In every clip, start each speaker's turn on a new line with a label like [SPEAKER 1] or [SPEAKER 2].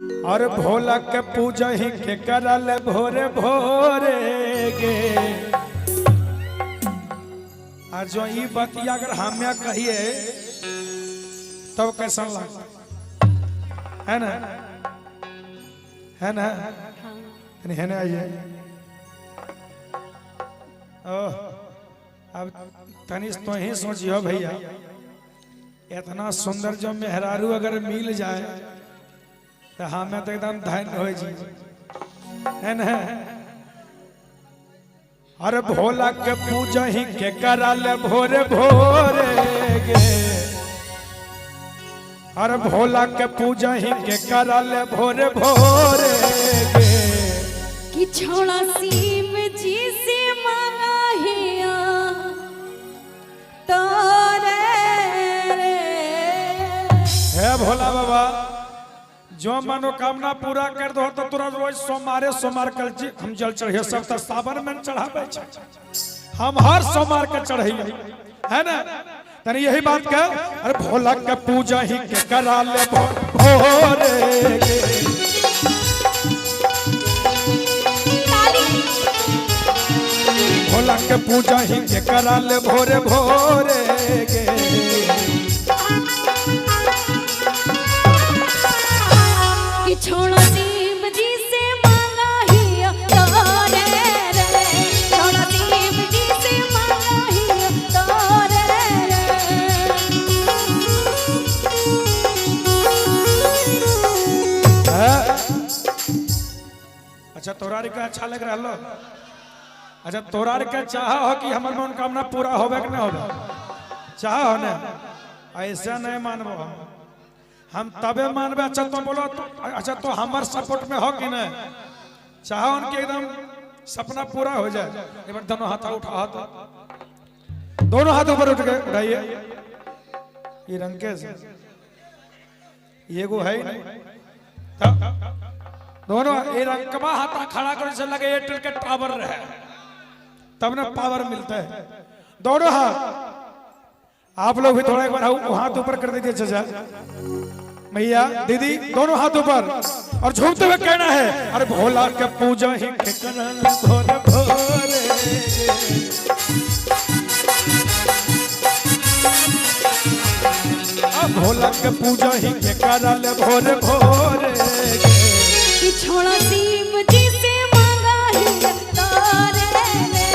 [SPEAKER 1] और भोला के पूजा ही के करल भोरे भोरे गे। और जो ई बतिया अगर हमें कहिए तब कैसा लगता है ना, है ना? है ना? आइए अब तनिष तो ही सोचियो भैया, इतना सुंदर जो मेहरारू अगर मिल जाए तो हमें तो एकदम धन्य हो जी, है ना? अरे भोला के पूजा ही के करल भोरे भोरे गे। अरे भोला के पूजा ही के करल भोरे भोरे गे।
[SPEAKER 2] कि छोड़ा सीम जी से मंगाहिया तोरे रे।
[SPEAKER 1] हे भोला बाबा, जो मनोकामना पूरा कर दो तो तुरंत रोज सोमवार कल हम जल चढ़े सब तो सावन में चढ़ावे हम हर सोमवार के चढ़े, है ना? तनी यही बात कह। अरे भोला के पूजा ही के करा ले भोरे गे। भोला के पूजा ही के करा ले भोरे भोरे गे।
[SPEAKER 2] कि छोड़ा सीम जी से मंगाहिया तोरे रे। छोड़ा सीम जी से मंगाहिया तोरे रे।
[SPEAKER 1] अच्छा तोरारी का अच्छा लग रहा लो? अच्छा तोरार के चाह हो कि हमार मनोकामना पूरा होबे कि ना होबे? चाह हो ना? ऐसा नहीं मानबो हम तबे मानबे। अच्छा तो बोलो तो, अच्छा तो हमार सपोर्ट में हो कि नहीं? चाहो उनके एकदम सपना पूरा हो जाए। एक बार दोनों हाथ उठा, हाथ दोनों हाथ ऊपर उठ के उठाइए। ये रंग के ये गो है नहीं दोनों ये रंग का हाथ खड़ा कर से लगे एयरटेल के टावर रहे तब ना पावर मिलता है। दोनों हाथ आप लोग भी थोड़ा एक बार हाथ ऊपर कर दीजिए चाचा, भैया, दीदी, दोनों हाथ ऊपर और झूमते हुए कहना है। अरे भोला के पूजा ही के करल भोरे भोरे। भोला के पूजा ही के करल भोरे भोरे।
[SPEAKER 2] कि छोड़ा सीम जी से मंगाहिया तोरे रे।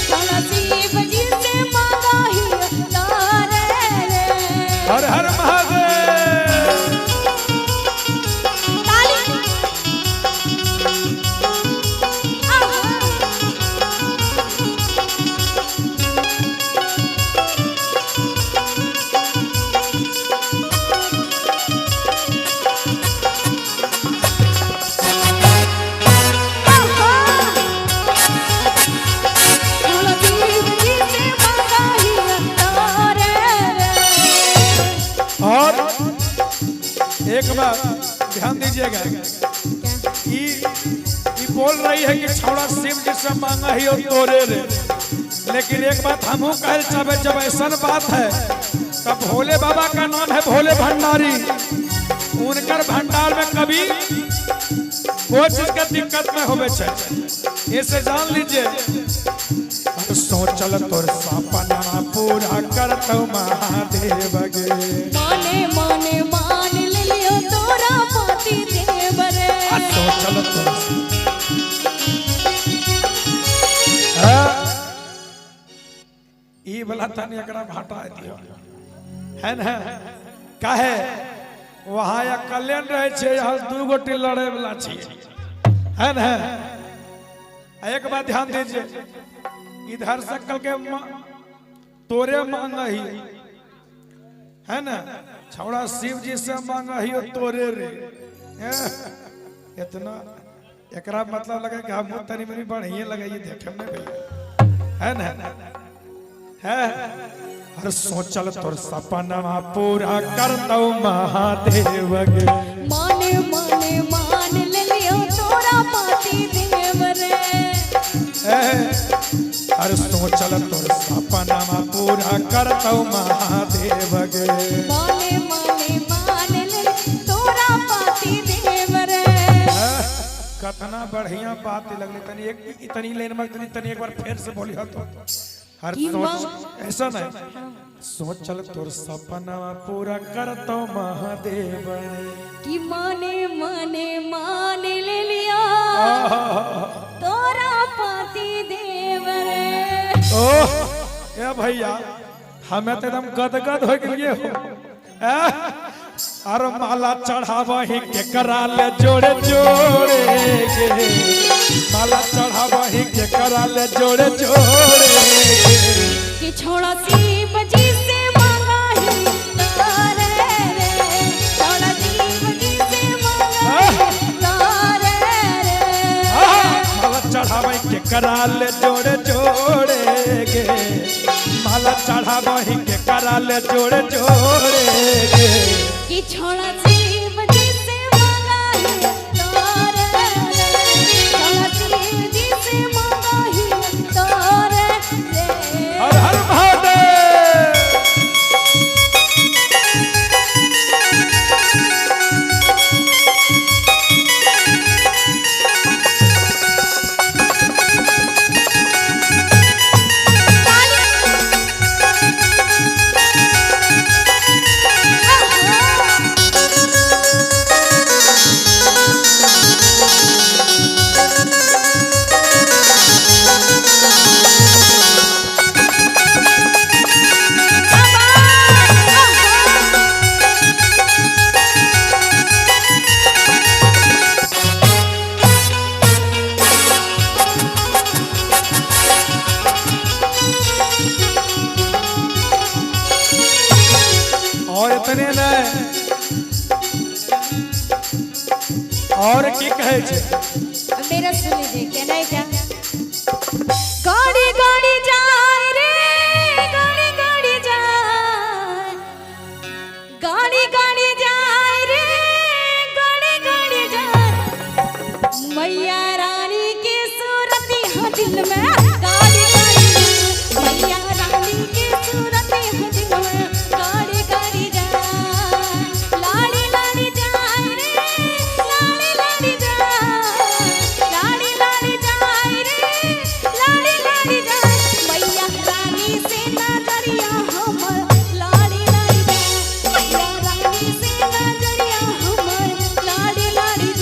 [SPEAKER 2] छोड़ा सीम जी से मंगाहिया तोरे रे।
[SPEAKER 1] हर हर महादेव। और एक बात ध्यान दीजिएगा, ये बोल रही है कि छौड़ा शिव जिससे मांगा ही और तोरे रे। लेकिन एक बात हमहू कह चाहे, जब ऐसा बात है तब भोले बाबा का नाम है भोले भंडारी। उनकर भंडार में कभी कोई चीज का दिक्कत में होवे छे, इसे जान लीजिए। सोचल तोर सपना पूरा करतौ महादेव गे।
[SPEAKER 2] माने माने मान लियो तोरा पति देव रे।
[SPEAKER 1] सोचल तोर ई वाला तनी एकरा हटा दियो, है ना? काहे वहां या कल्याण रहे छे, यहाँ दू गोटी लड़े वाला छी, है ना? एक बात ध्यान दीजिए, इधर से कल के तोरे मांगा ही, है ना? छौड़ा शिव जी से मांगा ही और तोरे रे। इतना एकरा मतलब लगे कि हम तनी मनी बढ़िया लगे ये देखे में भी, है ना? है हर सोचल तोर सपना पूरा करतौ महादेव गे।
[SPEAKER 2] माने माने मान लियो तोरा पति देव रे।
[SPEAKER 1] अरे सोचल तोर सपना पूरा करतौ महादेव गे।
[SPEAKER 2] माने माने मान लियो तोरा पति देव रे।
[SPEAKER 1] कतना बढ़िया बात लगली तनी एक इतनी लाइन में तनी एक बार फिर से बोली हो तो हर
[SPEAKER 2] कि
[SPEAKER 1] सोच ऐसा नहीं सोच चल तोर सपना पूरा कर तो महादेव
[SPEAKER 2] कि मने मने मान ले लिया तोरा पति देव रे।
[SPEAKER 1] ओह ये भैया हमें तो एकदम गदगद हो गए हो अरे माला चढ़ावा ही के करा ले जोड़े जोड़े गे माला चढ़ावा ही के करा ले जोड़े जोड़े
[SPEAKER 2] कि छोड़ा शिव जी से मांगा ही तारे रे छोड़ा शिव जी से मांगा ही तारे रे
[SPEAKER 1] माला चढ़ावा ही के करा ले जोड़े जोड़े गे माला चढ़ावा ही के करा ले जोड़े जोड़े गे
[SPEAKER 2] कि छोड़ा शिव जी से मांगा ही तारे रे छोड़ा शिव जी से मांगा ही तारे रे।
[SPEAKER 1] हर हर महादेव और इतने नहीं और की कहे छे
[SPEAKER 2] मेरा सुन लीजिए क्या नहीं क्या गाड़ी गाड़ी जाए रे गाड़ी गाड़ी जाए गाड़ी गाड़ी जाए रे गाड़ी गाड़ी जाए मैया रानी की सूरत यहाँ दिल में गाड़ी गाड़ी जाए मैया रानी की सूरत यहाँ दिल में गाड़ी गाड़ी जाए लाड़ी लाड़ी जाए रे लाड़ी लाड़ी जाए लाड़ी लाड़ी जाए रे लाड़ी लाड़ी जाए मैया रानी से नजरिया हमर लाड़ी लाड़ी जाए मैया रानी से नजरिया हमर लाड़ी लाड़ी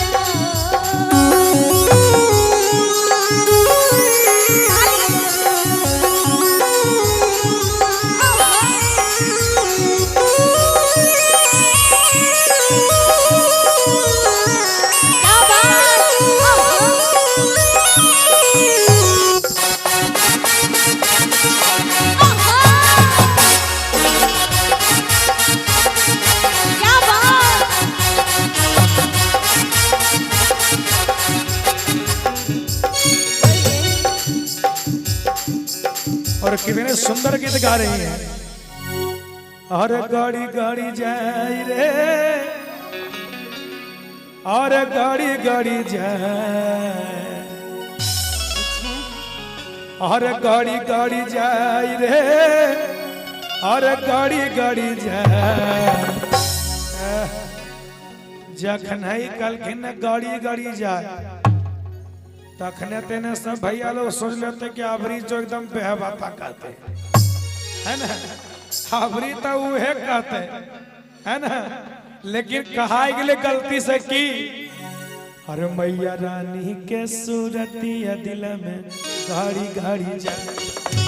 [SPEAKER 2] क्या बात
[SPEAKER 1] और कितने सुंदर गीत गा रही है और गाड़ी गाड़ी जाए रे और गाड़ी गाड़ी जाए और गाड़ी गाड़ी जाए रे और गाड़ी गाड़ी जाए जखन ही कलखिन गाड़ी गाड़ी जाए तखने तेने सब भैया लोग सोच लेते कि अबरी जो एकदम बेहबाता कहते है ना अबरी तो उहे कहते है ना लेकिन कहा गए गलती से की अरे मैया रानी के सूरतिया दिल में गाड़ी गाड़ी जाए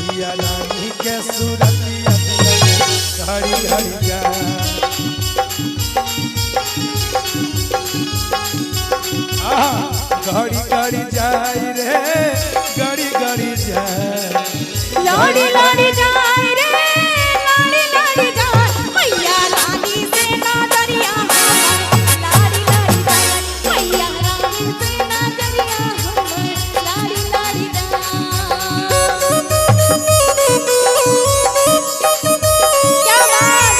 [SPEAKER 1] मैया रानी के सूरतिया दिल में गाड़ी गाड़ी जाए गाड़ी गाड़ी जाए रे गाड़ी गाड़ी जाए
[SPEAKER 2] लाड़ी लाड़ी जाए रे लाड़ी लाड़ी जाए मैया रानी से नजरिया हमर लाड़ी लाड़ी जाए मैया रानी से नजरिया हमर लाड़ी लाड़ी जाए क्या बात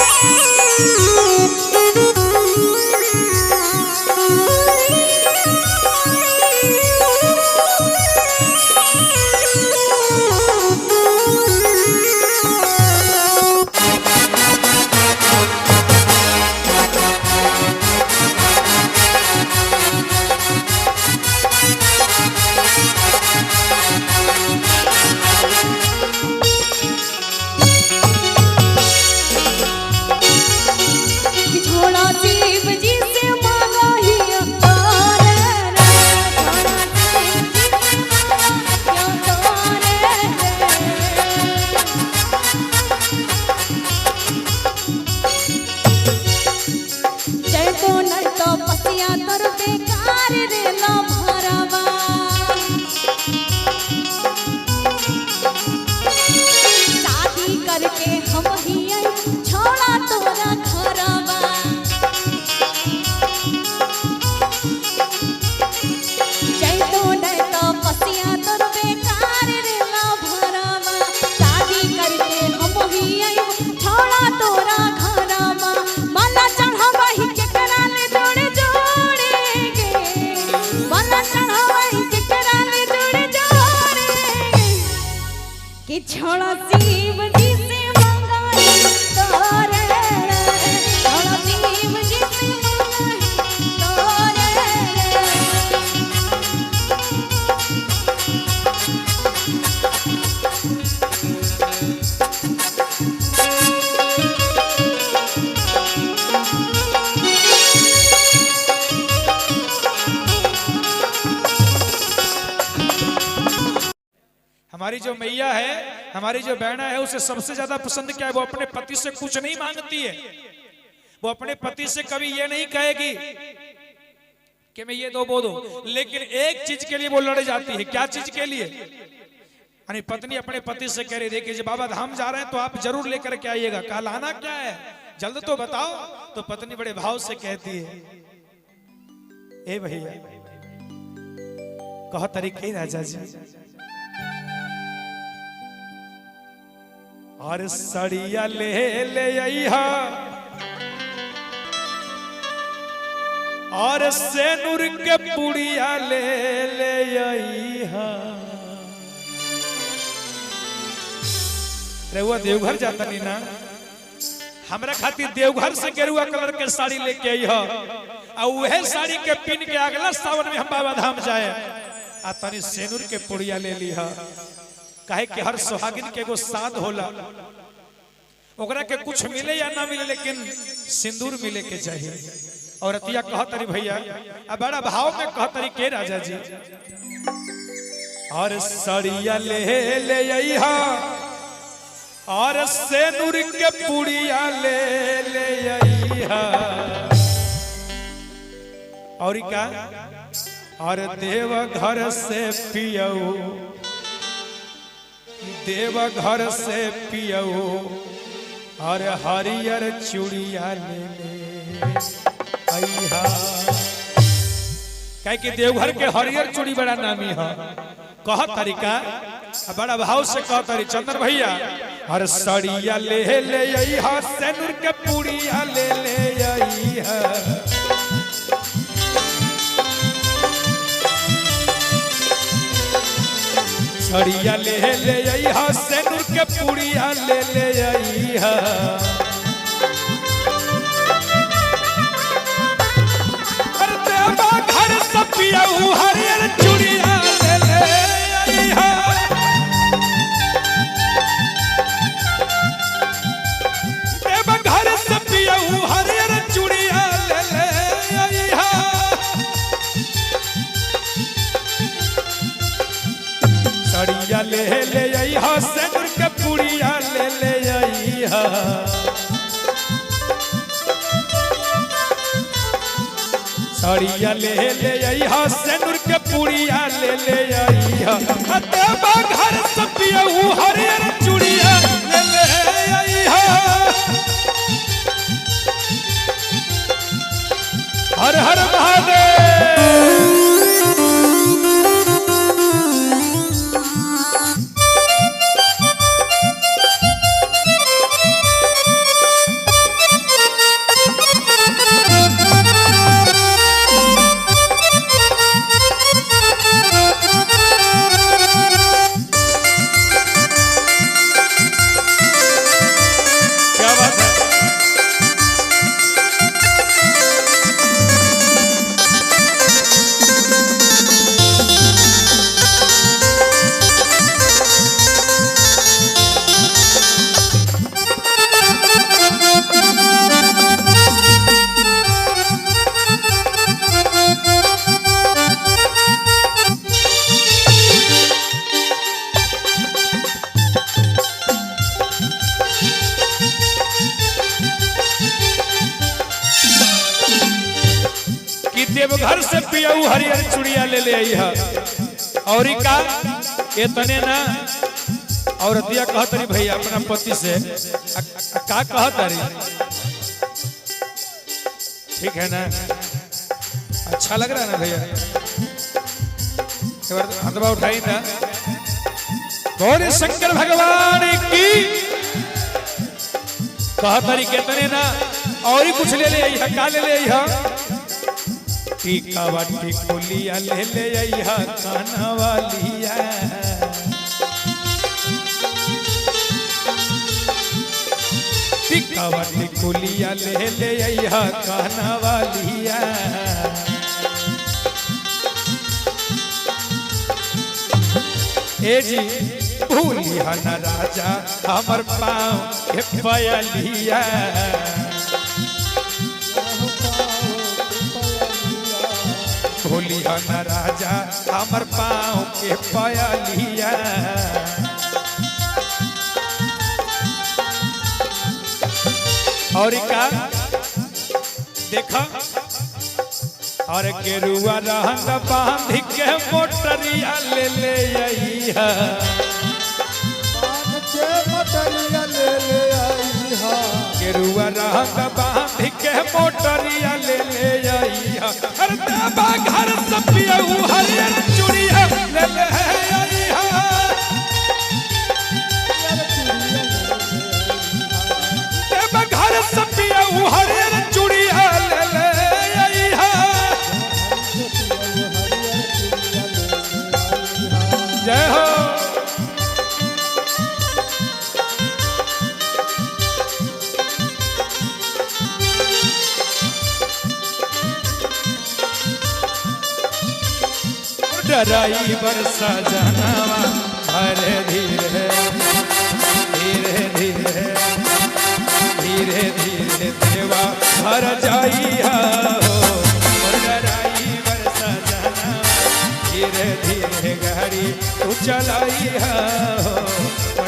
[SPEAKER 2] बेकार रे लो भरवा शादी करके हम ही आई छोड़ा तोरा घरवा जैतो नहीं तो पसिया तोर बेकार रे लो भरवा शादी करके हम ही आई छोड़ा तोरा घरवा माला चढ़ावा ही केकरा ले जोड़े जोड़े गे माला चढ़ावा ही केकरा ले जोड़े जोड़े कि छोड़ा शिव जी से मंगाई तोरे छोड़ा शिव जी से मंगाई तोरे
[SPEAKER 1] हमारी जो मैया है, हमारी जो बहना है, उसे सबसे ज्यादा पसंद क्या है? वो अपने पति से कुछ नहीं मांगती है। वो अपने पति से कभी ये नहीं कहेगी कि मैं ये दो वो दो, लेकिन एक चीज के लिए वो लड़ जाती है। क्या चीज के लिए? यानी पत्नी अपने पति से कह रही देखिए जब बाबा धाम जा रहे हैं तो आप जरूर लेकर के आइएगा, कल लाना क्या है, जल्द तो बताओ। तो पत्नी बड़े भाव से कहती है ए भैया कहो तरीके राजा जी और सड़िया ले ले आइहा और सेनुर के पुड़िया ले ले आइहा। रेहुआ देवघर जाता नहीं ना, हमरा खातिर देवघर से गेरुआ कलर के साड़ी लेके आई है और वह साड़ी के पिन के अगला सावन में हम बाबा धाम जाए आ तनी सेनुर के पुड़िया ले ली है। काहे कि हर सुहागिन के एगो साथ होला, ओकरा के कुछ मिले या ना मिले लेकिन सिंदूर मिले के चाहिए। और अतिया कहतरी भैया अब बड़ा भाव में कहतरी के राजा जी और सड़िया ले ले आइहा और सेनुर के पुड़िया ले ले आइहा। और क्या और देव घर से पियऊ, देव घर से पियऊ और हरियर चूड़िया ले ले आइहा। कहे कि देवघर के हरियर चूड़ी बड़ा नामी है। कह तरीका बड़ा भाव से कह तरी चंदन भैया हर सड़िया ले ले आइहा सेनुर के पुड़िया ले ले आइहा। सड़िया ले ले आइहा सेनुर के पुड़िया ले ले आइहा। अरे देवा घर से पियऊ हरियर चूड़िया ले ले आइहा। देवा घर से पियऊ हरियर चूड़िया ले ले आइहा। सड़िया ले ले आइहा सेनुर के पुड़िया ले ले आइहा। सड़िया ले ले आइहा सेनुर के पुड़िया ले ले आइहा। देवा घर से पियऊ हरियर चूड़िया ले ले आइहा। हर हर महादेव। पियाऊ हरियर चूड़िया ले ले आई है। और का इतने ना औरतिया कहत रही भैया अपना पति से का कहत रही, ठीक है ना, अच्छा लग रहा है ना भैया, एक बार हाथ उठाई ना। गौरी शंकर भगवान की कहत रही कितने ना और ही कुछ ले ले आई है, का ले ले आई है, टीका वाटी कोलिया ले ले आई है, काना वालिया टीका वाटी कोलिया ले ले आई है, काना वालिया। ए जी भूलिया न राजा हमर पाँव के पयलिया, भूलिया न राजा हमर पाँव के पयलिया। और का देखा और गेरुआ रंग बांध के मोटरिया ले ले आई है, गेरुआ रंग बांध के मोटरिया ले ले आई है। अरे देवा घर से पियाऊ हरियर चूड़िया ले ले आई है, देवा घर से पियाऊ हरियर चूड़िया ले ले आई है। जय हो। ड्राइवर सजनावा धीरे धीरे धीरे धीरे धीरे धीरे देवा घर जाइया हो, ड्राइवर सजनावा धीरे धीरे गाड़ी तू चलाइया हो,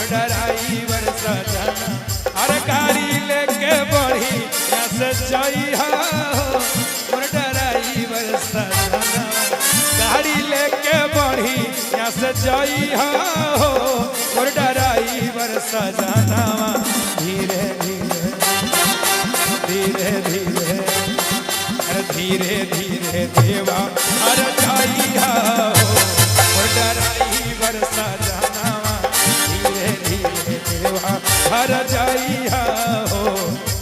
[SPEAKER 1] ड्राइवर सजना अरे गाड़ी लेके बढ़ी से जाइया हो, ड्राइवर सजना गाड़ी लेके बढ़ी यहाँ से जाइया हो, और ड्राइवर सजनावा धीरे धीरे धीरे धीरे धीरे धीरे देवा घर जाइया हो, और ड्राइवर सजनावा धीरे धीरे देवा घर जाइया हो,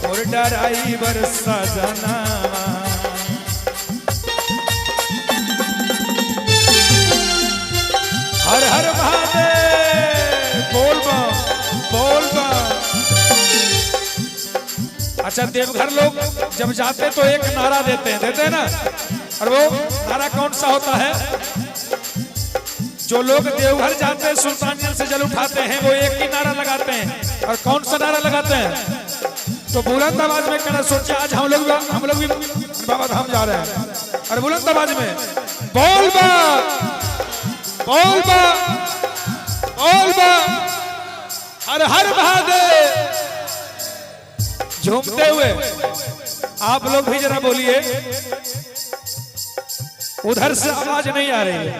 [SPEAKER 1] और ड्राइवर सजनावा। हर हर महादेव बोल बा बोल बा। अच्छा देवघर लोग जब जाते तो एक नारा देते हैं ना, और वो नारा कौन सा होता है? जो लोग देवघर जाते हैं सुल्तानगंज से जल उठाते हैं वो एक ही नारा लगाते हैं, और कौन सा नारा लगाते हैं? तो बुलंद आवाज में कहना, सोचे आज हम लोग भी बाबा धाम जा रहे हैं, और बुलंद आवाज में बोल बा बोल बा बोल बा हर हर महादेव झूमते हुए आप लोग भी जरा बोलिए, उधर से आवाज नहीं आ रही है,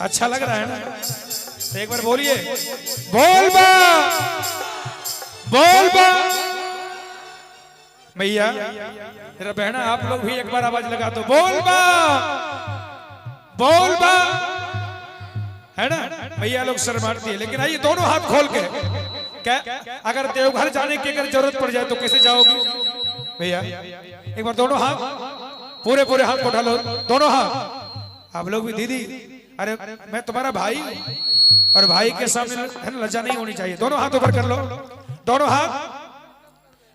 [SPEAKER 1] अच्छा लग रहा है ना? तो एक बार बोलिए बोल बा बोल बा। भैया तेरा बहना आप लोग भी एक बार आवाज लगा दो, बोल बा बोल बा, है ना? भैया लोग शर्माती है, लेकिन आइए दोनों हाथ खोल के, क्या अगर देवघर जाने की अगर जरूरत पड़ जाए तो कैसे जाओगी भैया? एक बार दोनों हाथ पूरे पूरे हाथ उठा लो, दोनों हाथ। आप लोग भी दीदी, अरे मैं तुम्हारा भाई, और भाई के सामने लज्जा नहीं होनी चाहिए। दोनों हाथ ऊपर कर लो, दोनों हाथ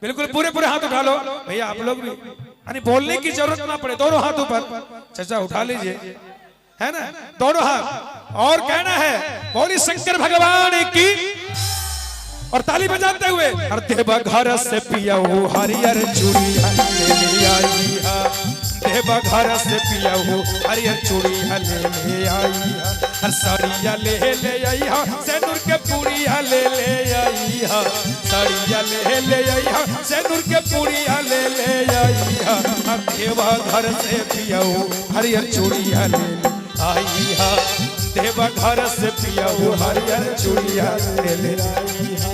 [SPEAKER 1] बिल्कुल पूरे पूरे हाथ उठा लो भैया। आप लोग भी, यानी बोलने की जरूरत ना पड़े, दोनों हाथ ऊपर। चाचा उठा लीजिए, है ना? दोनों हाथ, और कहना है बोली शंकर भगवान की, और ताली बजाते हुए हर देवा घर से पियाऊ हरियर चूड़िया ले आई, देवा घर से पियाऊ हरियर चूड़िया ले आई। सड़िया ले अइहा सेनुर के पुड़िया ले अइहा सड़िया ले अइहा सेनुर के पुड़िया ले अइहा देवा घर से पियऊ हरियर चूड़िया ले अइहा देवा घर से पियऊ हरियर चूड़िया ले अइहा।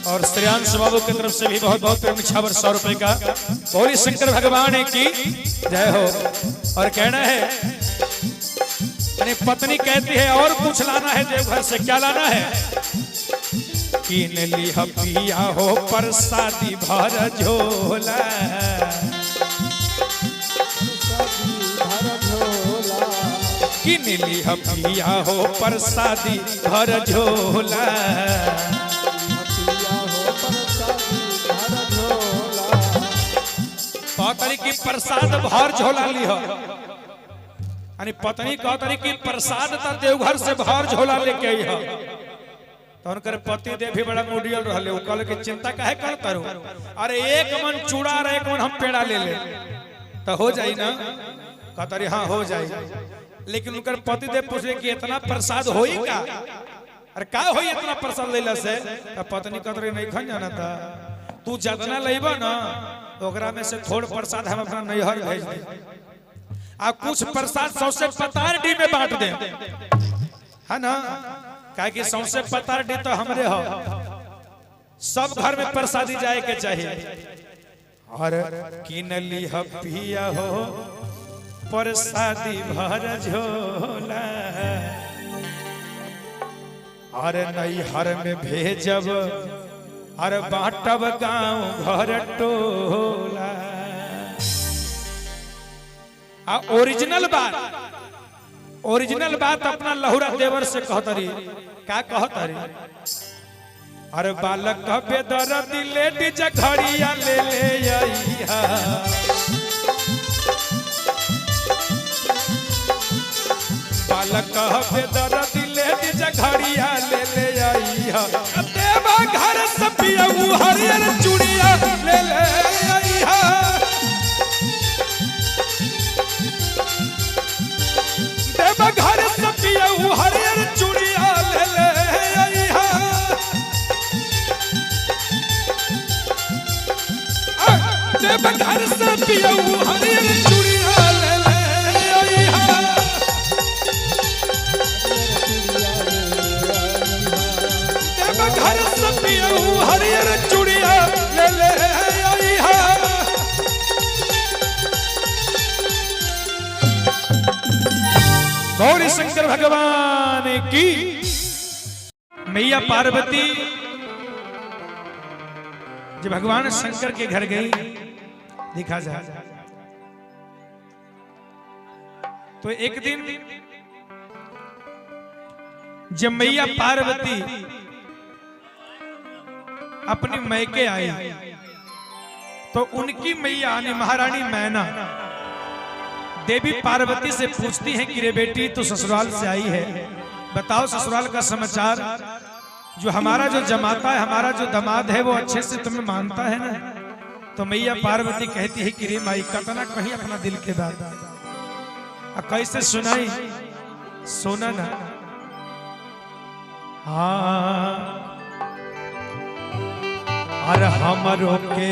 [SPEAKER 1] और श्रेयांश बाबू की तरफ से भी बहुत बहुत प्रेम छावर 100 रुपए का। बोली शंकर भगवान की जय हो। और कहना है पत्नी कहती है और कुछ लाना है देवघर से, क्या लाना है? कीन ली पिया हो प्रसादी भर झोला कीन ली पिया हो प्रसादी भर झोला कहतरी की प्रसाद भर झोला ली हो। पत्नी कहतरी की प्रसाद तो देवघर से भर झोला लेके आई हो। तो उनकर पति देव भी बड़ा मुडियल रहले, वो कहले कि चिंता काहे करत हो, अरे एक मन चूड़ा और एक मन हम पेड़ा ले ले तो हो जाई ना। कहतरी हाँ हो जाई। लेकिन उनकर पति देव पूछे कि इतना प्रसाद होई का, अरे का होई इतना प्रसाद लेला से? तो पत्नी कहतरी नहीं खन जाना था, तू जितना लेबा ना ओकरा में से थोड़ प्रसाद हम अपना नैहर भेज दे आ कुछ प्रसाद सौसे पतारडी में बांट दे, है ना? काहे कि सौसे पतारडी तो हमरे हो, सब घर में प्रसादी जाए के चाहिए। और कीन ली पिया हो प्रसादी भर झोला और नैहर में भेजब अरे बाटब गांव घर टोला। ओरिजिनल बात अपना लहुरा देवर से कहतरी, का कहतरी? अरे बालक बेदर्दी लेडीज घड़िया ले अइहा बालक बेदर्दी लेडीज घड़िया ले अइहा देवा घर से पियऊ हरियर चूड़िया ले अइहा देवा घर से पियऊ हरियर चूड़िया ले अइहा देवा घर से पियऊ हरियर चूड़िया ले अइहा देवा घर से पियऊ हरियर चूड़िया ले अइहा। गौरी शंकर भगवान की। मैया पार्वती जब भगवान शंकर के घर गई, देखा जाए तो एक दिन जब मैया पार्वती अपनी मैके आई तो उनकी मैया यानी महारानी मैना देवी पार्वती से पूछती है कि रे बेटी तू ससुराल से आई है, बताओ ससुराल का समाचार। जो हमारा जो जमाता है, हमारा जो दामाद है वो अच्छे से तुम्हें मानता है ना? तो मैया पार्वती कहती है कि रे माई कतना कहीं अपना दिल के बात कैसे सुनाई, सोना ना। हाँ अरे हमरो के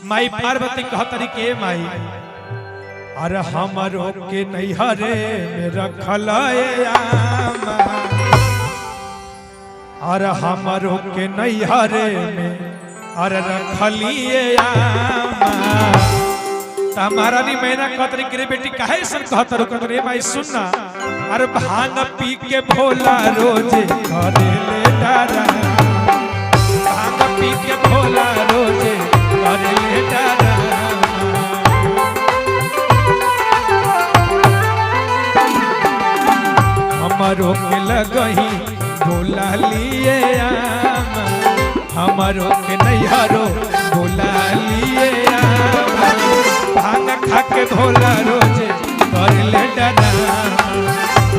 [SPEAKER 1] माई पार्वती कहतरी के माई अरे हमरो के नैहरे में रखल अरे हमरो के नैहरे में अरे रखलिए हमारा नहीं मैना कहतरी के बेटी काहे सन कहतरो कहतरी माई सुनना अरे भांग पी के भोला रोज घरे ले डारा पी के भोला रोजे कर ले डरामा। हमारो के लगही भोला लिए आमा, हमारो के नैहरो भोला लिए आमा। भांग खा के भोला रोजे कर ले डरामा,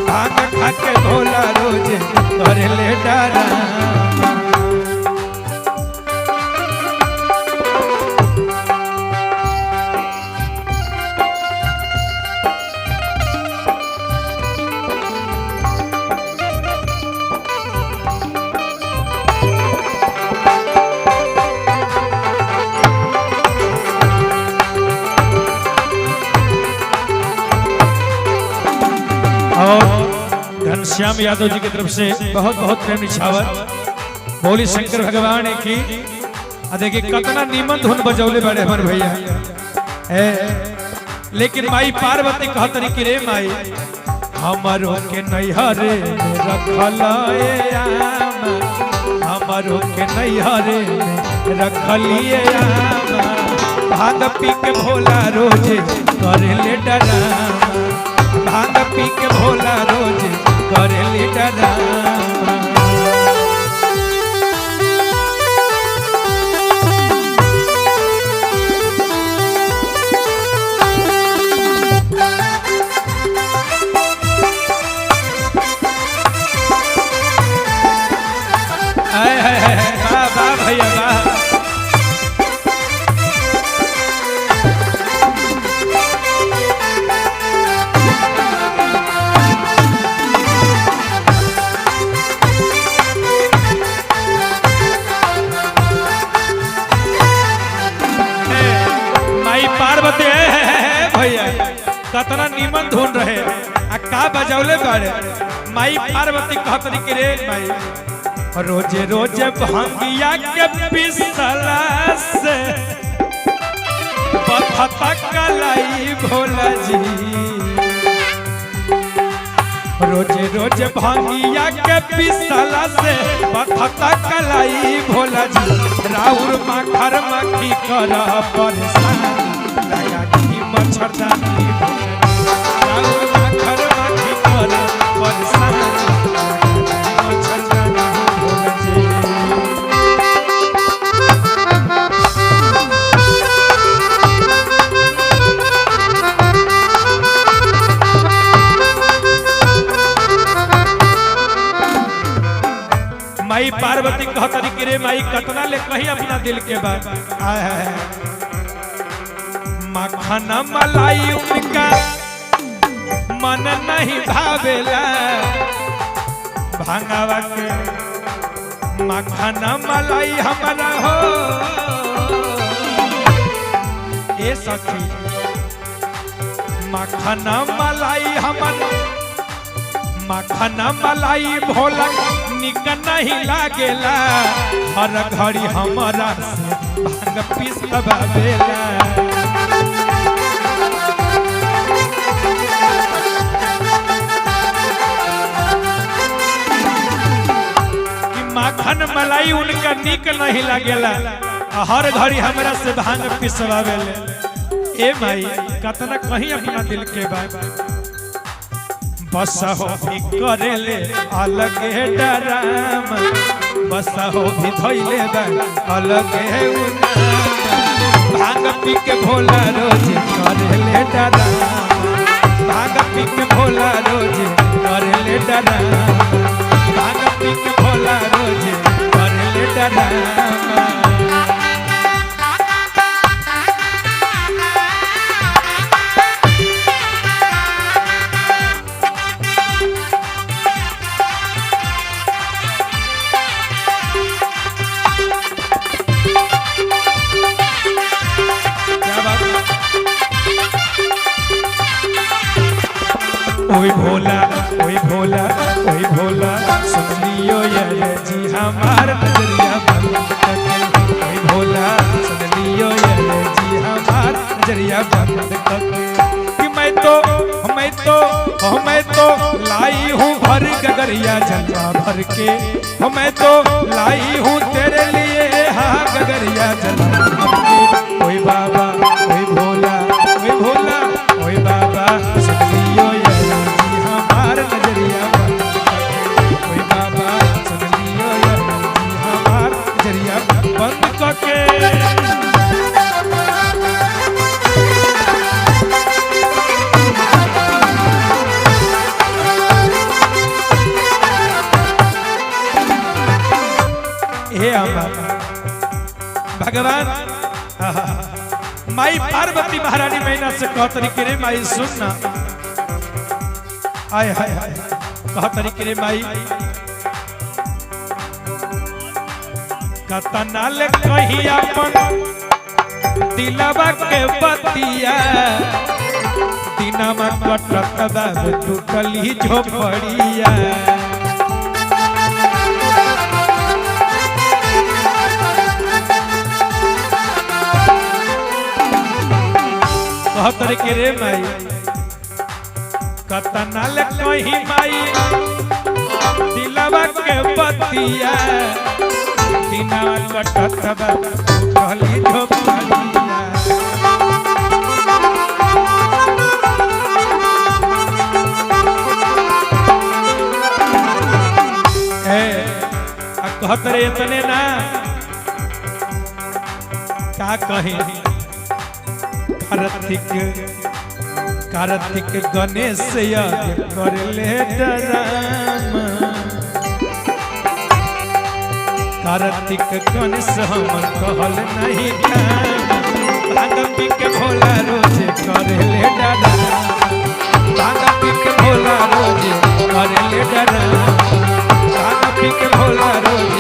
[SPEAKER 1] भांग खा के भोला रोजे कर ले डरामा। और घनश्याम यादव जी की तरफ से बहुत बहुत प्रेम निछावर। बोली शंकर भगवान की। देखिए कितना नीमन धुन बजौले बड़े हमर भैया। लेकिन माई पार्वती कहतरी कि रे माई हमारो के नैहरे में रखल आमा, हमारो के नैहरे में रखलिए आमा। भांग पी के भोला रोजे करे ले डरामा, भांग पी के भोला रोज करे ले डरामा। वाह वाह भैया वाह। पार्वती भैया कतना नीमन धुन रहे आ का बजौले बाड़े। माई पार्वती कहतरी कि रे माई रोजे रोजे भांगिया के पिसला से बथता कलाई भोला जी। रोजे रोजे भांगिया के पिसला से बथता कलाई भोला जी। राउर माखर मक्खी कर परेशान लगा की मच्छरदानी राउर माखर मक्खी कर परेशान मच्छरदानी भोला जी। माई पार्वती कहतरी कि रे माई कतना ले कही अपना दिल के बात। मक्खन मलाई उनका मन नहीं भावेला, भांगावा के मक्खन मलाई हमारा हो ए सखी। मक्खन मलाई हमारा मक्खन मलाई भोला निक नहीं लागेला। हर घड़ी हमारा से भांग पिसवावेला। मक्खन मलाई उनका निक नहीं लागेला, हर घड़ी हमरा से भांग पिसवावेले। ए माई कतना कहीं अपना दिल के बात। बस हो भी करेले अलग डरामा, बस हो भी धोइले अलग भांग पी के भोला रोज करेले डरामा, भांग पी के भोला रोज करेले डरामा, भांग पी के भोला रोज करेले डरामा। ओए भोला ओए भोला ओए भोला सुन लियो यार जी हमार नजरिया बंद करके। ओए भोला सुन लियो यार जी हमार नजरिया बंद करके। कि मैं तो लाई हूँ भर गगरिया जलवा भर के। मैं तो लाई हूँ तेरे लिए हा गगरिया जला ओए बाबा ओए भोला ओए भोला ओए बाबा सुन लियो ये जी हमार नजरिया ओए बाबा सुन लियो ये जी हमार नजरिया बंद करके हे भगवान माई पार्वती महारानी मैना से कह तरीके रे माई सुनना आय हाय हाय कह तरीके रे माई कतना ले कही अपन दिलवा के बतिया दिनमा कटत बाब टूटली झोपड़िया कहतर के रे माई कतना ले कही माई दिलवा के बतिया दिना कटत कहली झोपड़िया कहतर इतने ना का कही कार्तिक गणेश याद कर ले डराम कार्तिक गणेश हमर कहल नहीं भांग पी के भोला रोज कर ले डराम भांग पी के भोला रोज कर ले डराम भांग पी के भोला रोज